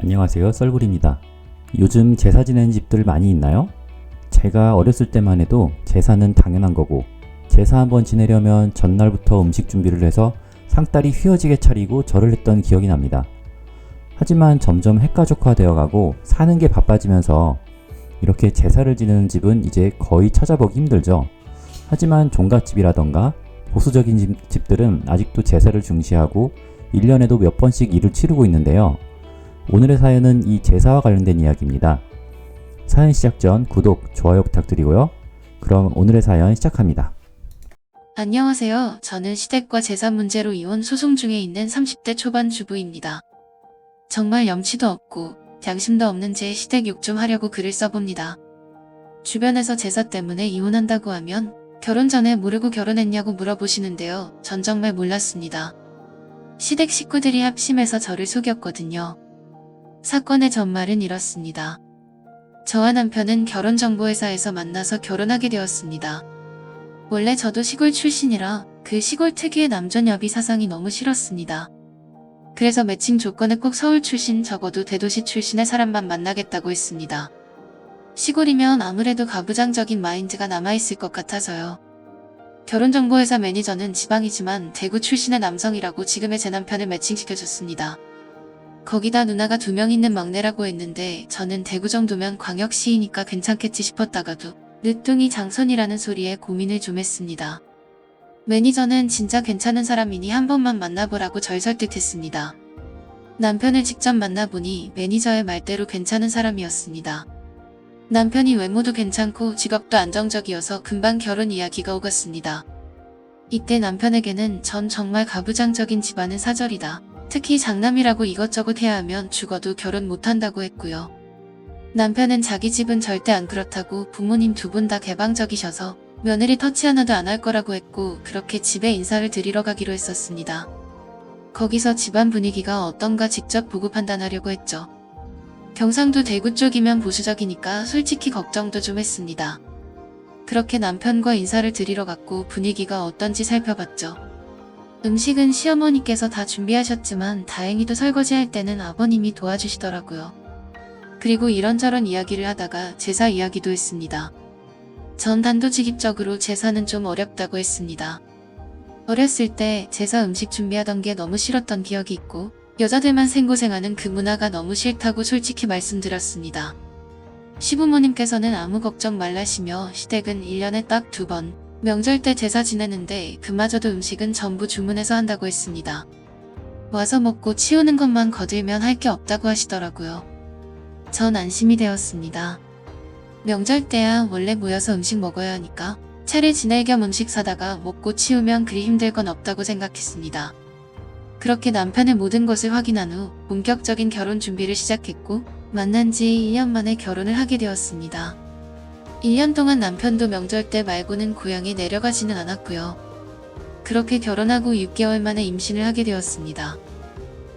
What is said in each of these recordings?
안녕하세요, 썰굴입니다. 요즘 제사 지내는 집들 많이 있나요? 제가 어렸을 때만 해도 제사는 당연한 거고, 제사 한번 지내려면 전날부터 음식 준비를 해서 상다리 휘어지게 차리고 절을 했던 기억이 납니다. 하지만 점점 핵가족화 되어가고 사는 게 바빠지면서 이렇게 제사를 지내는 집은 이제 거의 찾아보기 힘들죠. 하지만 종갓집이라던가 보수적인 집들은 아직도 제사를 중시하고 1년에도 몇 번씩 일을 치르고 있는데요. 오늘의 사연은 이 제사와 관련된 이야기입니다. 사연 시작 전 구독, 좋아요 부탁드리고요. 그럼 오늘의 사연 시작합니다. 안녕하세요. 저는 시댁과 제사 문제로 이혼 소송 중에 있는 30대 초반 주부입니다. 정말 염치도 없고 양심도 없는 제 시댁 욕 좀 하려고 글을 써봅니다. 주변에서 제사 때문에 이혼한다고 하면 결혼 전에 모르고 결혼했냐고 물어보시는데요. 전 정말 몰랐습니다. 시댁 식구들이 합심해서 저를 속였거든요. 사건의 전말은 이렇습니다. 저와 남편은 결혼정보회사에서 만나서 결혼하게 되었습니다. 원래 저도 시골 출신이라 그 시골 특유의 남존여비 사상이 너무 싫었습니다. 그래서 매칭 조건에 꼭 서울 출신, 적어도 대도시 출신의 사람만 만나겠다고 했습니다. 시골이면 아무래도 가부장적인 마인드가 남아있을 것 같아서요. 결혼정보회사 매니저는 지방이지만 대구 출신의 남성이라고 지금의 제 남편을 매칭시켜줬습니다. 거기다 누나가 2명 있는 막내라고 했는데 저는 대구 정도면 광역시이니까 괜찮겠지 싶었다가도 늦둥이 장손이라는 소리에 고민을 좀 했습니다. 매니저는 진짜 괜찮은 사람이니 한 번만 만나보라고 절 설득했습니다. 남편을 직접 만나보니 매니저의 말대로 괜찮은 사람이었습니다. 남편이 외모도 괜찮고 직업도 안정적이어서 금방 결혼 이야기가 오갔습니다. 이때 남편에게는 전 정말 가부장적인 집안은 사절이다. 특히 장남이라고 이것저것 해야 하면 죽어도 결혼 못한다고 했고요. 남편은 자기 집은 절대 안 그렇다고 부모님 2분 다 개방적이셔서 며느리 터치 하나도 안 할 거라고 했고 그렇게 집에 인사를 드리러 가기로 했었습니다. 거기서 집안 분위기가 어떤가 직접 보고 판단하려고 했죠. 경상도 대구 쪽이면 보수적이니까 솔직히 걱정도 좀 했습니다. 그렇게 남편과 인사를 드리러 갔고 분위기가 어떤지 살펴봤죠. 음식은 시어머니께서 다 준비하셨지만 다행히도 설거지할 때는 아버님이 도와주시더라고요. 그리고 이런저런 이야기를 하다가 제사 이야기도 했습니다. 전 단도직입적으로 제사는 좀 어렵다고 했습니다. 어렸을 때 제사 음식 준비하던 게 너무 싫었던 기억이 있고 여자들만 생고생하는 그 문화가 너무 싫다고 솔직히 말씀드렸습니다. 시부모님께서는 아무 걱정 말라시며 시댁은 1년에 딱 2번 명절 때 제사 지내는데 그마저도 음식은 전부 주문해서 한다고 했습니다. 와서 먹고 치우는 것만 거들면 할 게 없다고 하시더라고요. 전 안심이 되었습니다. 명절 때야 원래 모여서 음식 먹어야 하니까 차례 지낼 겸 음식 사다가 먹고 치우면 그리 힘들 건 없다고 생각했습니다. 그렇게 남편의 모든 것을 확인한 후 본격적인 결혼 준비를 시작했고 만난 지 1년 만에 결혼을 하게 되었습니다. 1년 동안 남편도 명절 때 말고는 고향에 내려가지는 않았고요. 그렇게 결혼하고 6개월 만에 임신을 하게 되었습니다.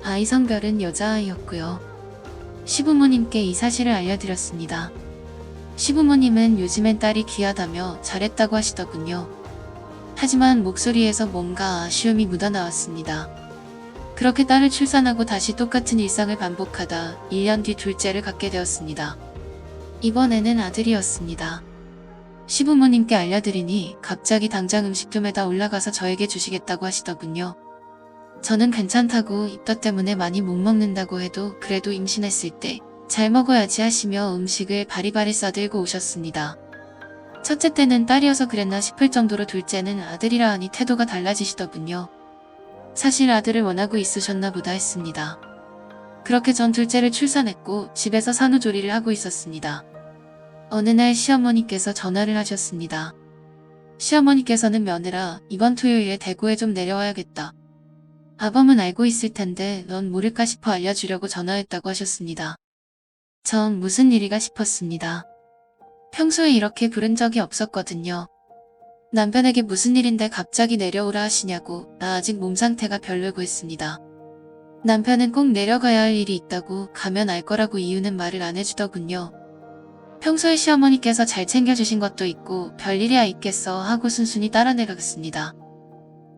아이 성별은 여자아이였고요. 시부모님께 이 사실을 알려드렸습니다. 시부모님은 요즘엔 딸이 귀하다며 잘했다고 하시더군요. 하지만 목소리에서 뭔가 아쉬움이 묻어나왔습니다. 그렇게 딸을 출산하고 다시 똑같은 일상을 반복하다 1년 뒤 둘째를 갖게 되었습니다. 이번에는 아들이었습니다. 시부모님께 알려드리니 갑자기 당장 음식점에다 올라가서 저에게 주시겠다고 하시더군요. 저는 괜찮다고 입덧 때문에 많이 못 먹는다고 해도 그래도 임신했을 때 잘 먹어야지 하시며 음식을 바리바리 싸들고 오셨습니다. 첫째 때는 딸이어서 그랬나 싶을 정도로 둘째는 아들이라 하니 태도가 달라지시더군요. 사실 아들을 원하고 있으셨나 보다 했습니다. 그렇게 전 둘째를 출산했고 집에서 산후조리를 하고 있었습니다. 어느 날 시어머니께서 전화를 하셨습니다. 시어머니께서는 며느라 이번 토요일에 대구에 좀 내려와야겠다. 아범은 알고 있을 텐데 넌 모를까 싶어 알려주려고 전화했다고 하셨습니다. 전 무슨 일이가 싶었습니다. 평소에 이렇게 부른 적이 없었거든요. 남편에게 무슨 일인데 갑자기 내려오라 하시냐고 나 아직 몸 상태가 별로고 했습니다. 남편은 꼭 내려가야 할 일이 있다고 가면 알 거라고 이유는 말을 안 해주더군요. 평소에 시어머니께서 잘 챙겨주신 것도 있고 별일이야 있겠어 하고 순순히 따라 내려갔습니다.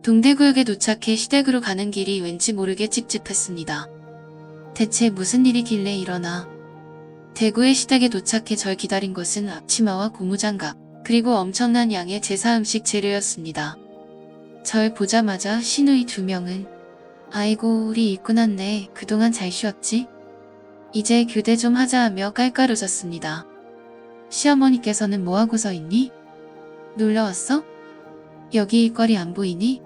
동대구역에 도착해 시댁으로 가는 길이 왠지 모르게 찝찝했습니다. 대체 무슨 일이길래 일어나. 대구의 시댁에 도착해 절 기다린 것은 앞치마와 고무장갑, 그리고 엄청난 양의 제사 음식 재료였습니다. 절 보자마자 시누이 2명은 아이고 우리 일꾼 왔네. 그동안 잘 쉬었지? 이제 교대 좀 하자 하며 깔깔 웃었습니다. 시어머니께서는 뭐하고 서 있니? 놀러왔어? 여기 일거리 안 보이니?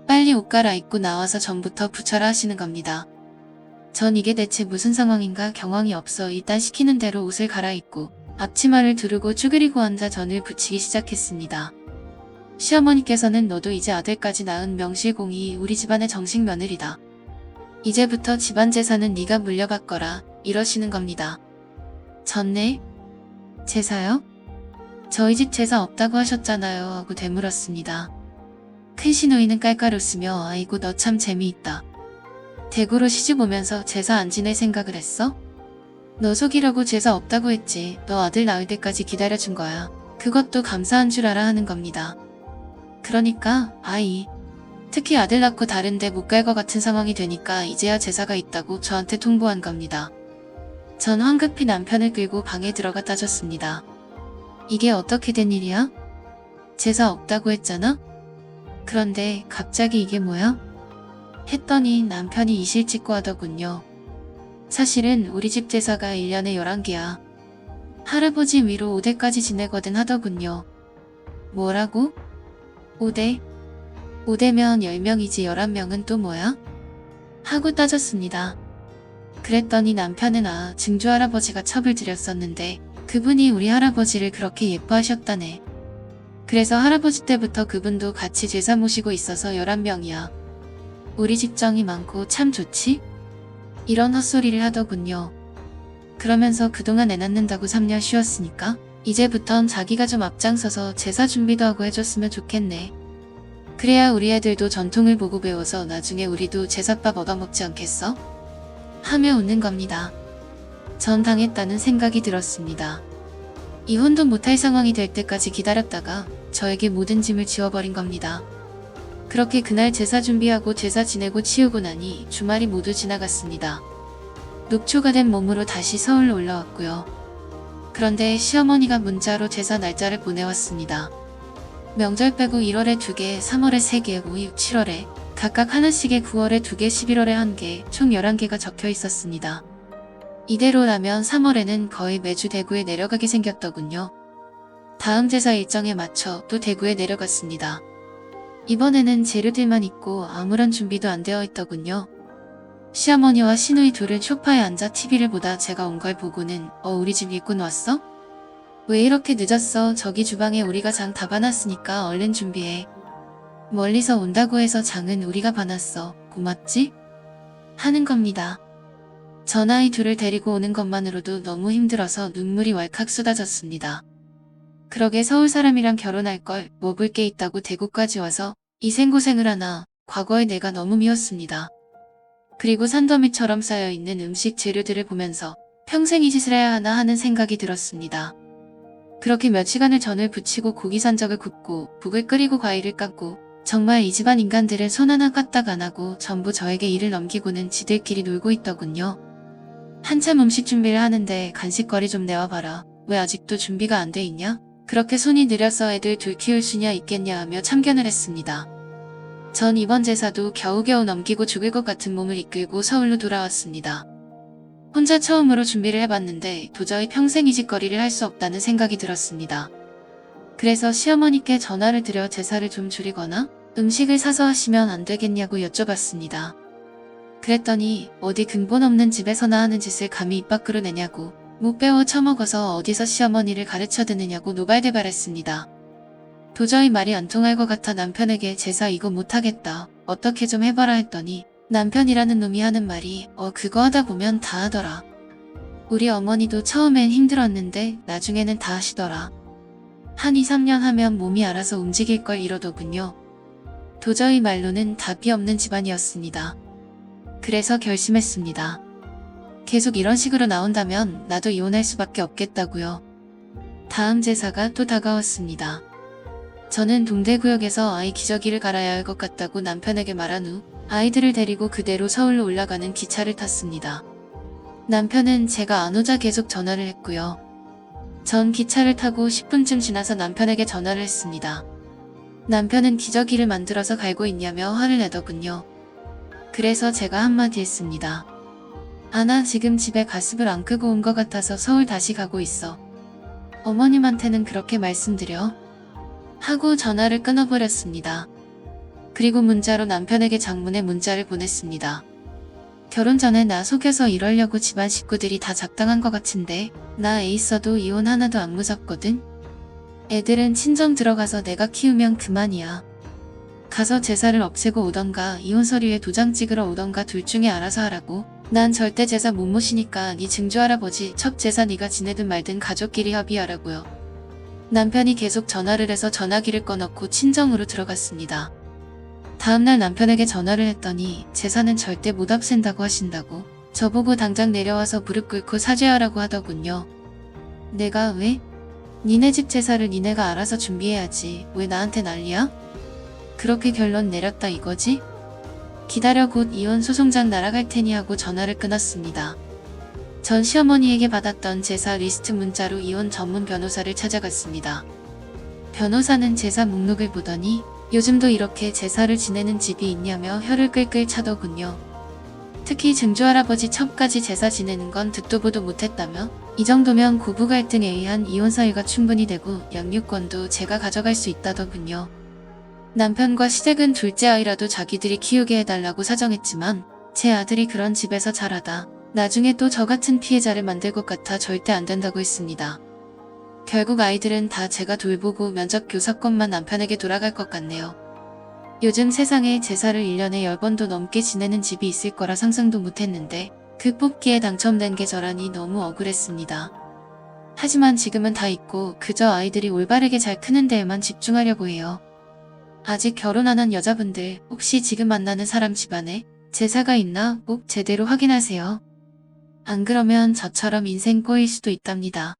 빨리 옷 갈아입고 나와서 전부터 부쳐라 하시는 겁니다. 전 이게 대체 무슨 상황인가 경황이 없어 일단 시키는 대로 옷을 갈아입고 앞치마를 두르고 쭈그리고 앉아 전을 부치기 시작했습니다. 시어머니께서는 너도 이제 아들까지 낳은 명실공히 우리 집안의 정식 며느리다. 이제부터 집안 재산은 네가 물려받거라 이러시는 겁니다. 전네? 제사요? 저희 집 제사 없다고 하셨잖아요 하고 되물었습니다. 큰 시누이는 깔깔 웃으며 아이고 너 참 재미있다. 대구로 시집 오면서 제사 안 지낼 생각을 했어? 너 속이려고 제사 없다고 했지. 너 아들 낳을 때까지 기다려준 거야. 그것도 감사한 줄 알아 하는 겁니다. 그러니까 아이, 특히 아들 낳고 다른데 못 갈 것 같은 상황이 되니까 이제야 제사가 있다고 저한테 통보한 겁니다. 전 황급히 남편을 끌고 방에 들어가 따졌습니다. 이게 어떻게 된 일이야? 제사 없다고 했잖아? 그런데 갑자기 이게 뭐야? 했더니 남편이 이실 찍고 하더군요. 사실은 우리 집 제사가 1년에 11개야. 할아버지 위로 5대까지 지내거든 하더군요. 뭐라고? 5대? 5대면 10명이지 11명은 또 뭐야? 하고 따졌습니다. 그랬더니 남편은 증조 할아버지가 첩을 들였었는데 그분이 우리 할아버지를 그렇게 예뻐하셨다네. 그래서 할아버지 때부터 그분도 같이 제사 모시고 있어서 11명이야. 우리 집 정이 많고 참 좋지? 이런 헛소리를 하더군요. 그러면서 그동안 애 낳는다고 3년 쉬었으니까 이제부턴 자기가 좀 앞장서서 제사 준비도 하고 해줬으면 좋겠네. 그래야 우리 애들도 전통을 보고 배워서 나중에 우리도 제사밥 얻어먹지 않겠어? 하며 웃는 겁니다. 전 당했다는 생각이 들었습니다. 이혼도 못할 상황이 될 때까지 기다렸다가 저에게 모든 짐을 지워버린 겁니다. 그렇게 그날 제사 준비하고 제사 지내고 치우고 나니 주말이 모두 지나갔습니다. 녹초가 된 몸으로 다시 서울로 올라왔고요. 그런데 시어머니가 문자로 제사 날짜를 보내왔습니다. 명절 빼고 1월에 2개, 3월에 3개, 5, 6, 7월에 각각 하나씩에 9월에 2개, 11월에 1개, 총 11개가 적혀 있었습니다. 이대로라면 3월에는 거의 매주 대구에 내려가게 생겼더군요. 다음 제사 일정에 맞춰 또 대구에 내려갔습니다. 이번에는 재료들만 있고 아무런 준비도 안 되어 있더군요. 시어머니와 시누이 둘은 소파에 앉아 TV를 보다 제가 온 걸 보고는 우리 집 일꾼 왔어? 왜 이렇게 늦었어? 저기 주방에 우리가 장 다 봐놨으니까 얼른 준비해. 멀리서 온다고 해서 장은 우리가 봐놨어. 고맙지? 하는 겁니다. 전 아이 둘을 데리고 오는 것만으로도 너무 힘들어서 눈물이 왈칵 쏟아졌습니다. 그러게 서울 사람이랑 결혼할 걸 뭐 볼 게 있다고 대구까지 와서 이 생고생을 하나. 과거에 내가 너무 미웠습니다. 그리고 산더미처럼 쌓여있는 음식 재료들을 보면서 평생 이 짓을 해야 하나 하는 생각이 들었습니다. 그렇게 몇 시간을 전을 부치고 고기 산적을 굽고 국을 끓이고 과일을 깎고 정말 이 집안 인간들은 손 하나 까딱 안 하고 전부 저에게 일을 넘기고는 지들끼리 놀고 있더군요. 한참 음식 준비를 하는데 간식거리 좀 내와봐라. 왜 아직도 준비가 안 돼 있냐? 그렇게 손이 느려서 애들 둘 키울 수냐 있겠냐 하며 참견을 했습니다. 전 이번 제사도 겨우겨우 넘기고 죽을 것 같은 몸을 이끌고 서울로 돌아왔습니다. 혼자 처음으로 준비를 해봤는데 도저히 평생 이 짓거리를 할 수 없다는 생각이 들었습니다. 그래서 시어머니께 전화를 드려 제사를 좀 줄이거나 음식을 사서 하시면 안 되겠냐고 여쭤봤습니다. 그랬더니 어디 근본 없는 집에서나 하는 짓을 감히 입 밖으로 내냐고, 못 배워 처먹어서 어디서 시어머니를 가르쳐 드느냐고 노발대발했습니다. 도저히 말이 안 통할 것 같아 남편에게 제사 이거 못하겠다, 어떻게 좀 해봐라 했더니 남편이라는 놈이 하는 말이 그거 하다 보면 다 하더라. 우리 어머니도 처음엔 힘들었는데 나중에는 다 하시더라. 한 2, 3년 하면 몸이 알아서 움직일 걸 이러더군요. 도저히 말로는 답이 없는 집안이었습니다. 그래서 결심했습니다. 계속 이런 식으로 나온다면 나도 이혼할 수밖에 없겠다고요. 다음 제사가 또 다가왔습니다. 저는 동대구역에서 아이 기저귀를 갈아야 할 것 같다고 남편에게 말한 후 아이들을 데리고 그대로 서울로 올라가는 기차를 탔습니다. 남편은 제가 안 오자 계속 전화를 했고요. 전 기차를 타고 10분쯤 지나서 남편에게 전화를 했습니다. 남편은 기저귀를 만들어서 갈고 있냐며 화를 내더군요. 그래서 제가 한마디 했습니다. 아, 나 지금 집에 가습을 안 끄고 온 것 같아서 서울 다시 가고 있어. 어머님한테는 그렇게 말씀드려. 하고 전화를 끊어버렸습니다. 그리고 문자로 남편에게 장문의 문자를 보냈습니다. 결혼 전에 나 속여서 이러려고 집안 식구들이 다 작당한 것 같은데 나 애 있어도 이혼 하나도 안 무섭거든? 애들은 친정 들어가서 내가 키우면 그만이야. 가서 제사를 없애고 오던가 이혼 서류에 도장 찍으러 오던가 둘 중에 알아서 하라고. 난 절대 제사 못 모시니까 네 증조할아버지 첩 제사 네가 지내든 말든 가족끼리 협의하라고요. 남편이 계속 전화를 해서 전화기를 꺼놓고 친정으로 들어갔습니다. 다음날 남편에게 전화를 했더니 제사는 절대 못 앞센다고 하신다고 저보고 당장 내려와서 무릎 꿇고 사죄하라고 하더군요. 내가 왜? 니네 집 제사를 니네가 알아서 준비해야지 왜 나한테 난리야? 그렇게 결론 내렸다 이거지? 기다려 곧 이혼 소송장 날아갈 테니 하고 전화를 끊었습니다. 전 시어머니에게 받았던 제사 리스트 문자로 이혼 전문 변호사를 찾아갔습니다. 변호사는 제사 목록을 보더니 요즘도 이렇게 제사를 지내는 집이 있냐며 혀를 끌끌 차더군요. 특히 증조할아버지 첩까지 제사 지내는 건 듣도 보도 못했다며 이 정도면 고부 갈등에 의한 이혼 사유가 충분히 되고 양육권도 제가 가져갈 수 있다더군요. 남편과 시댁은 둘째 아이라도 자기들이 키우게 해달라고 사정했지만 제 아들이 그런 집에서 자라다 나중에 또 저 같은 피해자를 만들 것 같아 절대 안 된다고 했습니다. 결국 아이들은 다 제가 돌보고 면접 교사권만 남편에게 돌아갈 것 같네요. 요즘 세상에 제사를 1년에 10번도 넘게 지내는 집이 있을 거라 상상도 못했는데 그 뽑기에 당첨된 게 저라니 너무 억울했습니다. 하지만 지금은 다 잊고 그저 아이들이 올바르게 잘 크는 데에만 집중하려고 해요. 아직 결혼 안 한 여자분들 혹시 지금 만나는 사람 집안에 제사가 있나 꼭 제대로 확인하세요. 안 그러면 저처럼 인생 꼬일 수도 있답니다.